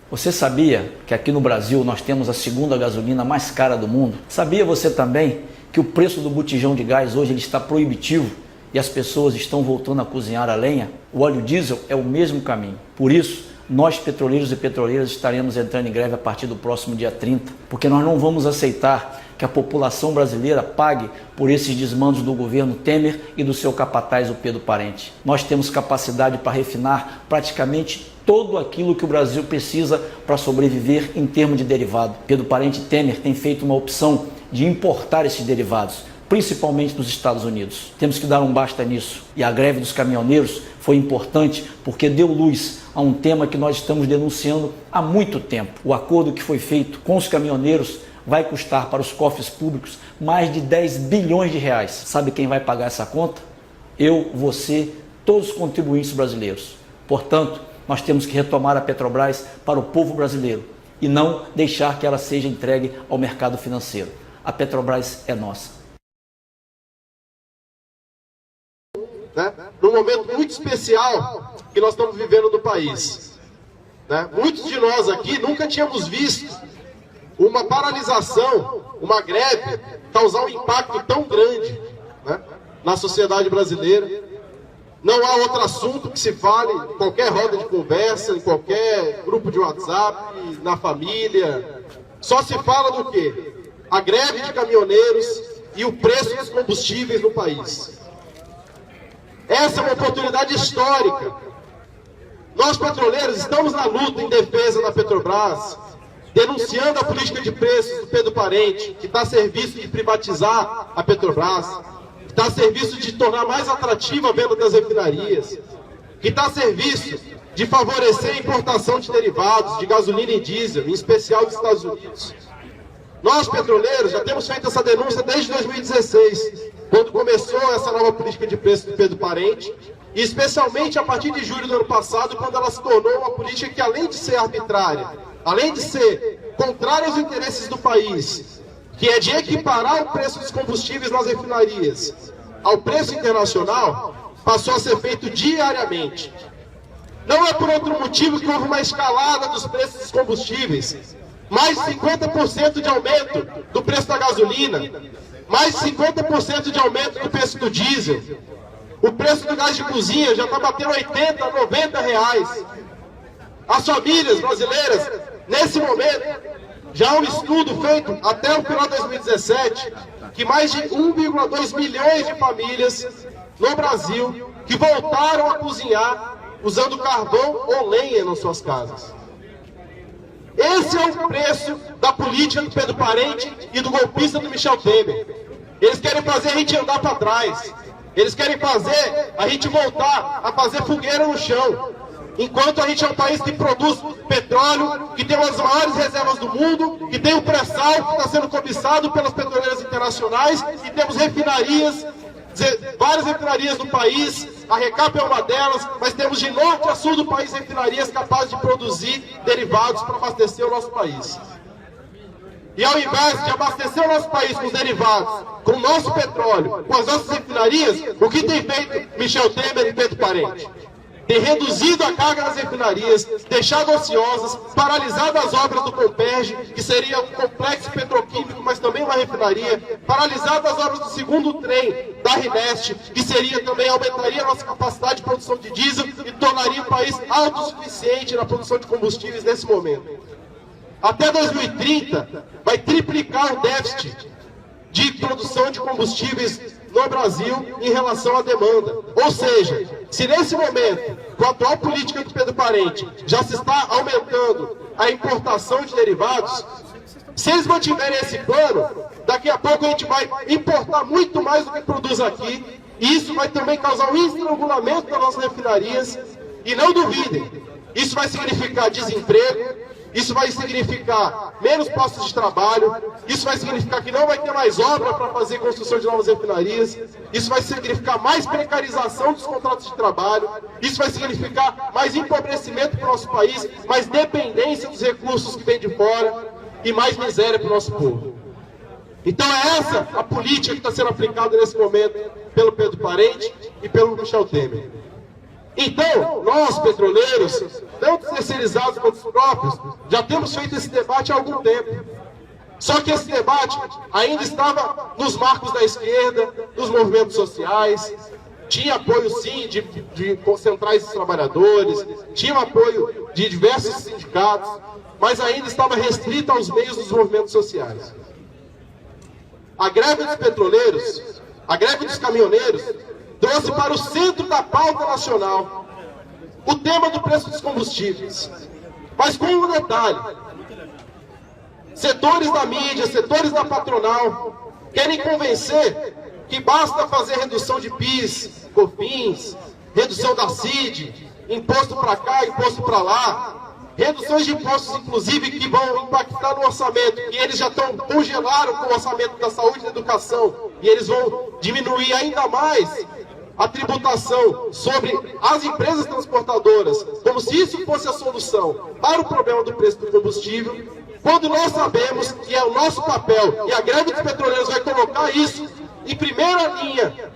Você sabia que aqui no Brasil nós temos a segunda gasolina mais cara do mundo? Sabia você também que o preço do botijão de gás hoje ele está proibitivo e as pessoas estão voltando a cozinhar a lenha? O óleo diesel é o mesmo caminho. Por isso, nós petroleiros e petroleiras estaremos entrando em greve a partir do próximo dia 30, porque nós não vamos aceitar que a população brasileira pague por esses desmandos do governo Temer e do seu capataz, o Pedro Parente. Nós temos capacidade para refinar praticamente todo aquilo que o Brasil precisa para sobreviver em termos de derivado. Pedro Parente e Temer têm feito uma opção de importar esses derivados, principalmente dos Estados Unidos. Temos que dar um basta nisso. E a greve dos caminhoneiros foi importante porque deu luz a um tema que nós estamos denunciando há muito tempo. O acordo que foi feito com os caminhoneiros vai custar para os cofres públicos mais de 10 bilhões de reais. Sabe quem vai pagar essa conta? Eu, você, todos os contribuintes brasileiros. Portanto, nós temos que retomar a Petrobras para o povo brasileiro e não deixar que ela seja entregue ao mercado financeiro. A Petrobras é nossa. Num momento muito especial que nós estamos vivendo no país. Muitos de nós aqui nunca tínhamos visto uma paralisação, uma greve, causar um impacto tão grande na sociedade brasileira. Não há outro assunto que se fale em qualquer roda de conversa, em qualquer grupo de WhatsApp, na família. Só se fala do quê? A greve de caminhoneiros e o preço dos combustíveis no país. Essa é uma oportunidade histórica. Nós, petroleiros, estamos na luta em defesa da Petrobras, denunciando a política de preços do Pedro Parente, que está a serviço de privatizar a Petrobras, que está a serviço de tornar mais atrativa a venda das refinarias, que está a serviço de favorecer a importação de derivados, de gasolina e diesel, em especial dos Estados Unidos. Nós, petroleiros, já temos feito essa denúncia desde 2016, quando começou essa nova política de preços do Pedro Parente, e especialmente a partir de julho do ano passado, quando ela se tornou uma política que, além de ser arbitrária, além de ser contrária aos interesses do país, que é de equiparar o preço dos combustíveis nas refinarias ao preço internacional, passou a ser feito diariamente. Não é por outro motivo que houve uma escalada dos preços dos combustíveis, mais de 50% de aumento do preço da gasolina, mais de 50% de aumento do preço do diesel. O preço do gás de cozinha já está batendo 80, 90 reais. As famílias brasileiras, nesse momento, já há um estudo feito até o final de 2017, que mais de 1,2 milhões de famílias no Brasil que voltaram a cozinhar usando carvão ou lenha nas suas casas. Esse é o preço da política do Pedro Parente e do golpista do Michel Temer. Eles querem fazer a gente andar para trás. Eles querem fazer a gente voltar a fazer fogueira no chão. Enquanto a gente é um país que produz petróleo, que tem uma das maiores reservas do mundo, que tem o pré-sal que está sendo cobiçado pelas petroleiras internacionais, e temos refinarias, várias refinarias no país, a Recap é uma delas, mas temos de norte a sul do país refinarias capazes de produzir derivados para abastecer o nosso país. E ao invés de abastecer o nosso país com os derivados, com o nosso petróleo, com as nossas refinarias, o que tem feito Michel Temer e Pedro Parente? Tem reduzido a carga das refinarias, deixado ociosas, paralisado as obras do Comperj, que seria um complexo petroquímico, mas também uma refinaria, paralisado as obras do segundo trem da RINEST, que seria também, aumentaria a nossa capacidade de produção de diesel e tornaria o país autossuficiente na produção de combustíveis nesse momento. Até 2030, vai triplicar o déficit de produção de combustíveis no Brasil em relação à demanda. Ou seja, se nesse momento, com a atual política do Pedro Parente, já se está aumentando a importação de derivados, se eles mantiverem esse plano, daqui a pouco a gente vai importar muito mais do que produz aqui, e isso vai também causar um estrangulamento das nossas refinarias, e não duvidem, isso vai significar desemprego, isso vai significar menos postos de trabalho, isso vai significar que não vai ter mais obra para fazer construção de novas refinarias, isso vai significar mais precarização dos contratos de trabalho, isso vai significar mais empobrecimento para o nosso país, mais dependência dos recursos que vêm de fora e mais miséria para o nosso povo. Então é essa a política que está sendo aplicada nesse momento pelo Pedro Parente e pelo Michel Temer. Então, nós, petroleiros, tanto terceirizados quanto os próprios, já temos feito esse debate há algum tempo. Só que esse debate ainda estava nos marcos da esquerda, dos movimentos sociais, tinha apoio sim de centrais dos trabalhadores, tinha apoio de diversos sindicatos, mas ainda estava restrito aos meios dos movimentos sociais. A greve dos petroleiros, a greve dos caminhoneiros, trouxe para o centro da pauta nacional o tema do preço dos combustíveis. Mas com um detalhe: setores da mídia, setores da patronal querem convencer que basta fazer redução de PIS, COFINS, redução da CID, imposto para cá, imposto para lá, reduções de impostos, inclusive, que vão impactar no orçamento, e eles já congelaram com o orçamento da saúde e da educação, e eles vão diminuir ainda mais a tributação sobre as empresas transportadoras, como se isso fosse a solução para o problema do preço do combustível, quando nós sabemos que é o nosso papel, e a greve dos petroleiros vai colocar isso em primeira linha,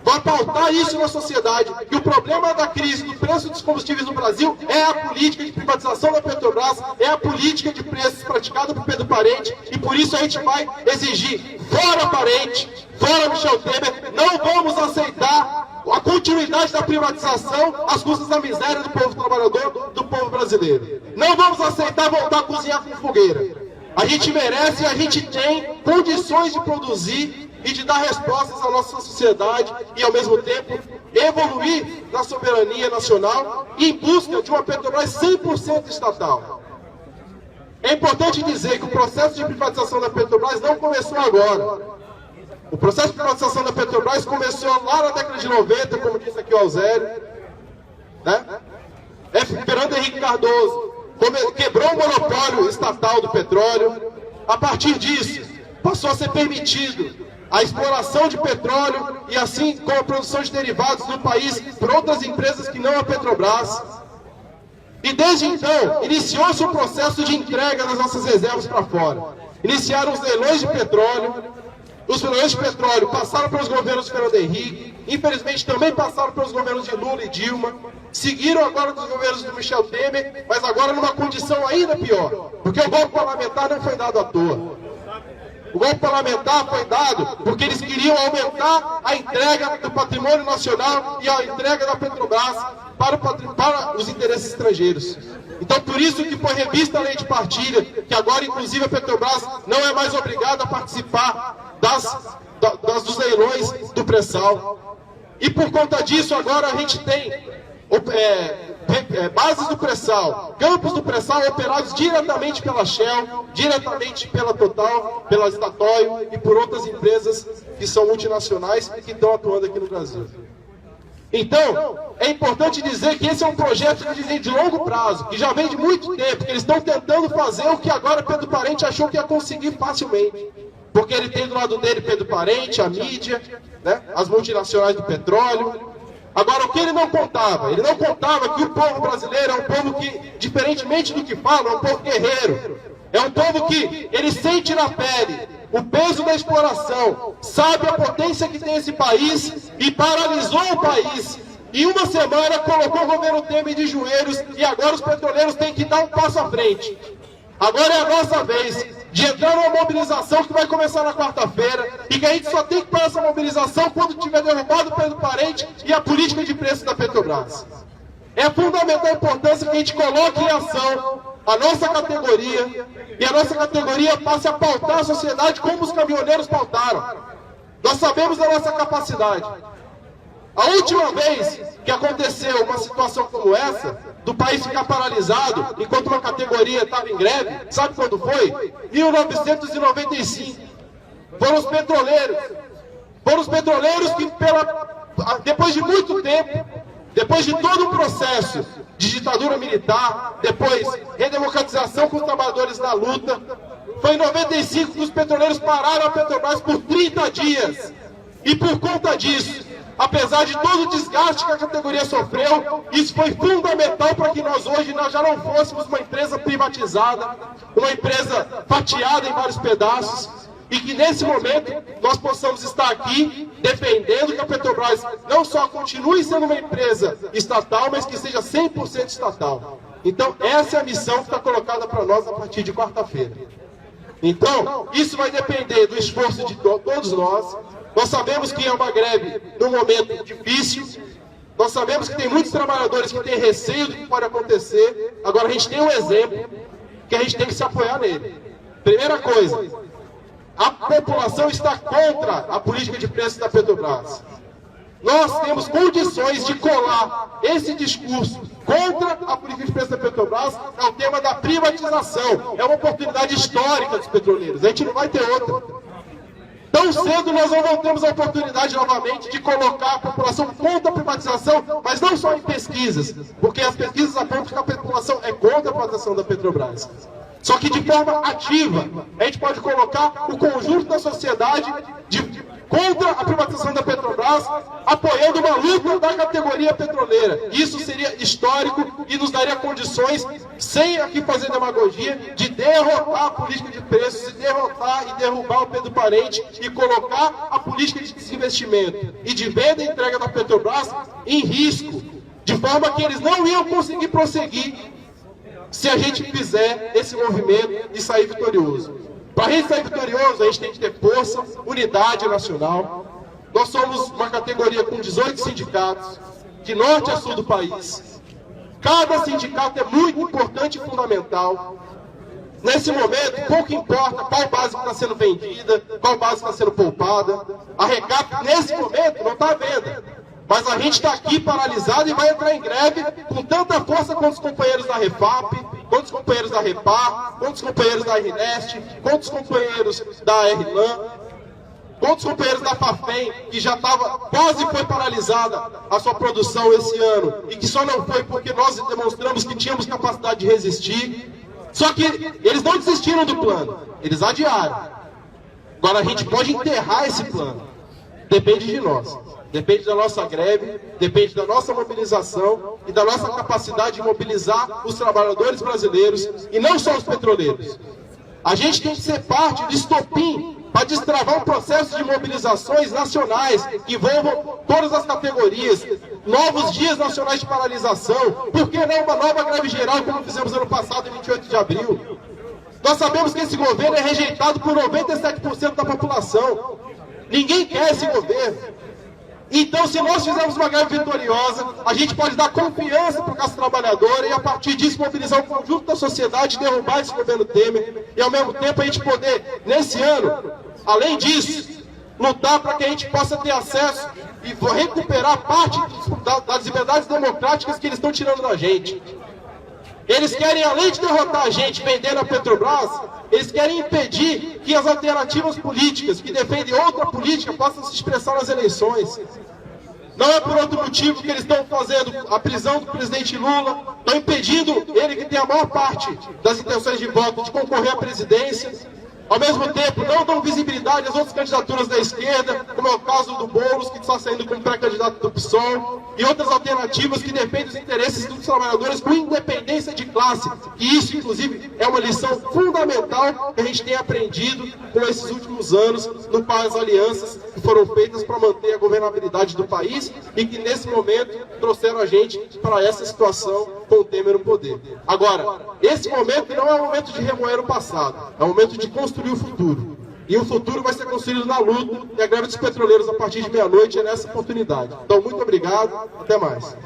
vai pautar isso na sociedade, que o problema da crise do preço dos combustíveis no Brasil é a política de privatização da Petrobras, é a política de preços praticada por Pedro Parente, e por isso a gente vai exigir fora Parente, fora Michel Temer. Não vamos aceitar a continuidade da privatização às custas da miséria do povo trabalhador, do povo brasileiro. Não vamos aceitar voltar a cozinhar com fogueira. A gente merece e a gente tem condições de produzir e de dar respostas à nossa sociedade e, ao mesmo tempo, evoluir na soberania nacional em busca de uma Petrobras 100% estatal. É importante dizer que o processo de privatização da Petrobras não começou agora. O processo de privatização da Petrobras começou lá na década de 90, como disse aqui o Alzério, né? Fernando Henrique Cardoso quebrou o monopólio estatal do petróleo. A partir disso, passou a ser permitido a exploração de petróleo e assim com a produção de derivados no país por outras empresas que não a Petrobras. E desde então, iniciou-se o processo de entrega das nossas reservas para fora. Iniciaram os leilões de petróleo. Os leilões de petróleo passaram pelos governos de Fernando Henrique, infelizmente também passaram pelos governos de Lula e Dilma, seguiram agora dos governos do Michel Temer, mas agora numa condição ainda pior, porque o golpe parlamentar não foi dado à toa. O golpe parlamentar foi dado porque eles queriam aumentar a entrega do patrimônio nacional e a entrega da Petrobras para os interesses estrangeiros. Então, por isso que foi revista a lei de partilha, que agora, inclusive, a Petrobras não é mais obrigada a participar dos leilões do pré-sal. E por conta disso, agora a gente tem bases do pré-sal, campos do pré-sal operados diretamente pela Shell, diretamente pela Total, pela Statoil e por outras empresas que são multinacionais e que estão atuando aqui no Brasil. Então, é importante dizer que esse é um projeto de longo prazo, que já vem de muito tempo, que eles estão tentando fazer o que agora Pedro Parente achou que ia conseguir facilmente. Porque ele tem do lado dele Pedro Parente, a mídia, né, as multinacionais do petróleo. Agora, o que ele não contava? Ele não contava que o povo brasileiro é um povo que, diferentemente do que fala, é um povo guerreiro. É um povo que ele sente na pele o peso da exploração, sabe a potência que tem esse país e paralisou o país. Em uma semana colocou o governo Temer de joelhos e agora os petroleiros têm que dar um passo à frente. Agora é a nossa vez de entrar numa mobilização que vai começar na quarta-feira e que a gente só tem que parar essa mobilização quando tiver derrubado o Pedro Parente e a política de preço da Petrobras. É fundamental a importância que a gente coloque em ação a nossa categoria e a nossa categoria passe a pautar a sociedade como os caminhoneiros pautaram. Nós sabemos da nossa capacidade. A última vez que aconteceu uma situação como essa, do país ficar paralisado enquanto uma categoria estava em greve, sabe quando foi? 1995. Foram os petroleiros. Foram os petroleiros que, depois de muito tempo, depois de todo o processo de ditadura militar, depois redemocratização com os trabalhadores na luta, foi em 95 que os petroleiros pararam a Petrobras por 30 dias. E por conta disso, apesar de todo o desgaste que a categoria sofreu, isso foi fundamental para que nós hoje já não fôssemos uma empresa privatizada, uma empresa fatiada em vários pedaços, e que nesse momento nós possamos estar aqui defendendo que a Petrobras não só continue sendo uma empresa estatal, mas que seja 100% estatal. Então essa é a missão que está colocada para nós a partir de quarta-feira. Então, isso vai depender do esforço de todos nós. Nós sabemos que é uma greve num momento difícil. Nós sabemos que tem muitos trabalhadores que têm receio do que pode acontecer. Agora, a gente tem um exemplo que a gente tem que se apoiar nele. Primeira coisa, a população está contra a política de preços da Petrobras. Nós temos condições de colar esse discurso contra a política de preços da Petrobras ao tema da privatização. É uma oportunidade histórica dos petroleiros. A gente não vai ter outra. Tão cedo nós não temos a oportunidade novamente de colocar a população contra a privatização, mas não só em pesquisas, porque as pesquisas apontam que a população é contra a privatização da Petrobras. Só que de forma ativa, a gente pode colocar o conjunto da sociedade contra a privatização da Petrobras, apoiando uma luta da categoria petroleira. Isso seria histórico e nos daria condições, sem aqui fazer demagogia, de derrotar a política de preços, de derrotar e derrubar o Pedro Parente e colocar a política de desinvestimento e de venda e entrega da Petrobras em risco, de forma que eles não iam conseguir prosseguir se a gente fizer esse movimento e sair vitorioso. Para a gente sair vitorioso, a gente tem que ter força, unidade nacional. Nós somos uma categoria com 18 sindicatos, de norte a sul do país. Cada sindicato é muito importante e fundamental. Nesse momento, pouco importa qual base está sendo vendida, qual base está sendo poupada. A RECAP, nesse momento, não está à venda. Mas a gente está aqui paralisado e vai entrar em greve com tanta força quanto os companheiros da REFAP, quanto os companheiros da REPAR, quanto os companheiros da RNEST, quanto os companheiros da RLAN, quanto os companheiros da FAFEM, que já quase foi paralisada a sua produção esse ano, e que só não foi porque nós demonstramos que tínhamos capacidade de resistir. Só que eles não desistiram do plano, eles adiaram. Agora a gente pode enterrar esse plano, depende de nós. Depende da nossa greve, depende da nossa mobilização e da nossa capacidade de mobilizar os trabalhadores brasileiros e não só os petroleiros. A gente tem que ser parte do estopim para destravar um processo de mobilizações nacionais que envolvam todas as categorias, novos dias nacionais de paralisação, por que não uma nova greve geral como fizemos ano passado, em 28 de abril? Nós sabemos que esse governo é rejeitado por 97% da população. Ninguém quer esse governo. Então, se nós fizermos uma greve vitoriosa, a gente pode dar confiança para a classe trabalhadora e, a partir disso, mobilizar o conjunto da sociedade, derrubar esse governo Temer e, ao mesmo tempo, a gente poder, nesse ano, além disso, lutar para que a gente possa ter acesso e recuperar parte das liberdades democráticas que eles estão tirando da gente. Eles querem, além de derrotar a gente vendendo a Petrobras, eles querem impedir que as alternativas políticas que defendem outra política possam se expressar nas eleições. Não é por outro motivo que eles estão fazendo a prisão do presidente Lula, estão impedindo ele, que tem a maior parte das intenções de voto, de concorrer à presidência. Ao mesmo tempo, não dão visibilidade às outras candidaturas da esquerda, como é o caso do Boulos, que está saindo como pré-candidato do PSOL, e outras alternativas que defendem os interesses dos trabalhadores com independência de classe. E isso, inclusive, é uma lição fundamental que a gente tem aprendido com esses últimos anos no qual as alianças que foram feitas para manter a governabilidade do país e que, nesse momento, trouxeram a gente para essa situação com o Temer no poder. Agora, esse momento não é um momento de remoer o passado, é um momento de construir o futuro. E o futuro vai ser construído na luta, e a greve dos petroleiros a partir de meia-noite é nessa oportunidade. Então, muito obrigado, até mais.